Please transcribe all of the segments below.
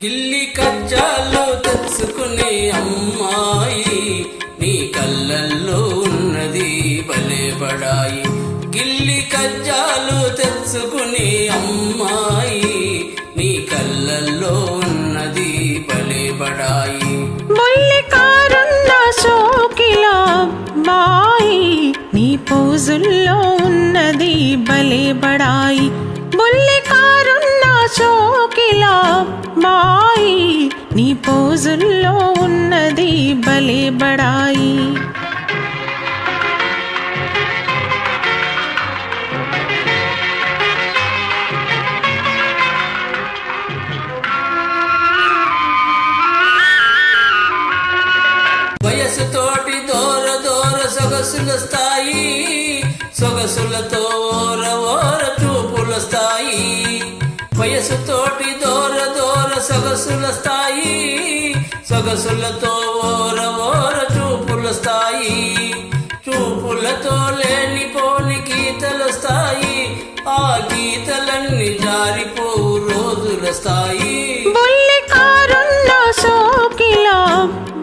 గిల్లి కజ్జాలు తెచ్చుకునే అమ్మాయి నీ కళ్ళల్లో ఉన్నది భలే బడాయి. గిల్లి కజ్జాలు తెచ్చుకునే అమ్మాయి నీ కళ్ళల్లో ఉన్నది భలే బడాయి. బుల్లి కారున్న సోకిలా బాయి నీ పోజుల్లో ఉన్నది భలే బడాయి. బుల్లి కారున్న సోకిలా బాయి నీ పోజుల్లో ఉన్నది భలే బడాయి. వయసుతోటి దూర దూర సొగసులొస్తాయి, సొగసులతో ఓర ఓర చూపులొస్తాయి. వయసుతోటి దూర దూర సొగసులొస్తాయి, సొగసులతో ఓర ఓర చూపులొస్తాయి. చూపులతో లేనిపోని గీతలొస్తాయి, ఆ గీతలన్నీ జారిపోవు రోజులొస్తాయి. బుల్లి కారున్న సోకిలా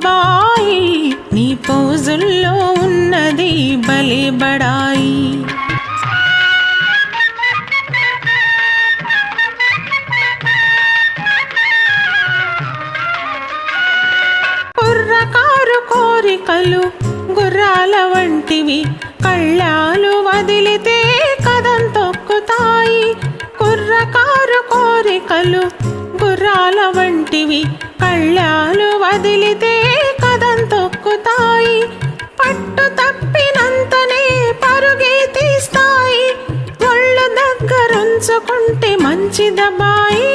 బాయి నీ పోజుల్లో ఉన్నది భలే బడాయి. కుర్రకారు కోరికలు గుర్రాల వంటివి, కళ్ళాలు వదిలితే కదం తొక్కుతాయి. కుర్రకారు కోరికలు గుర్రాల వంటివి, కళ్ళాలు వదిలితే కదం తొక్కుతాయి. పట్టు తప్పినంతనే పరుగే తీస్తాయి, ఒళ్ళు దగ్గరుంచుకుంటే మంచిదబాయి.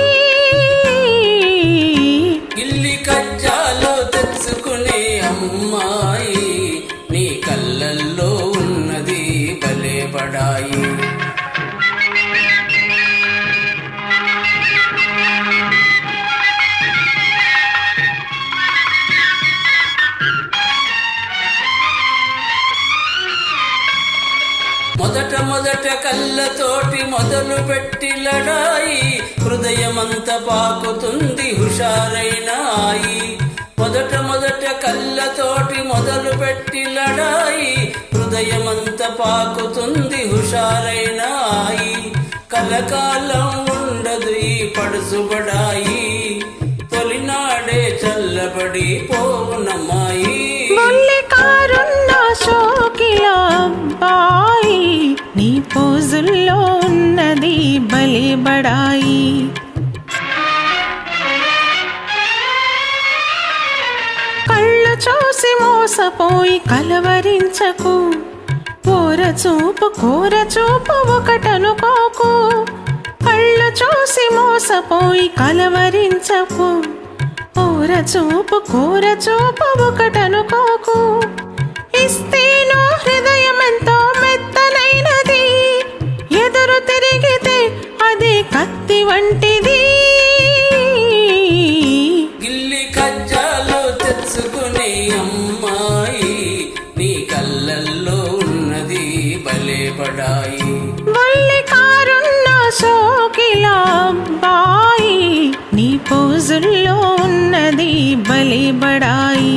గిల్లి కజ్జాలు తెచ్చుకునే అమ్మాయి నీ కళ్ళల్లో ఉన్నది భలే బడాయి. మొదట మొదట కళ్ళతోటి మొదలు పెట్టి లడాయి, హృదయమంత పాకుతుంది హుషారైన ఆయి. మొదట మొదట కళ్ళతోటి మొదలు పెట్టి లడాయి, హృదయమంత పాకుతుంది హుషారైన ఆయి. కలకాలం ఉండదు ఈ పడుసుబడాయి, తొలినాడే చల్లబడి పోవునమ్మాయి. బుల్లి కారున్న సోకిలా బాయి నీ పోజుల్లో ఉన్నది భలే బడాయి. కళ్ళు చూసి మోసపోయి కలవరించకు, కోర చూపు ఒకటనుకోకు. కళ్ళు చూసి మోసపోయి కలవరించకు, కోర చూపు ఒకటనుకోకు. ఇస్తేనో హృదయమెంతో మెత్తనైనది, ఎదురు తిరిగితే అది కత్తి వంటిది. గిల్లి కజ్జాలు తెచ్చుకునే అమ్మాయి నీ కళ్ళల్లో ఉన్నది భలే బడాయి. బుల్లి కారున్న సోకిలా బాయి నీ పోజుల్లో ఉన్నది భలే బడాయి.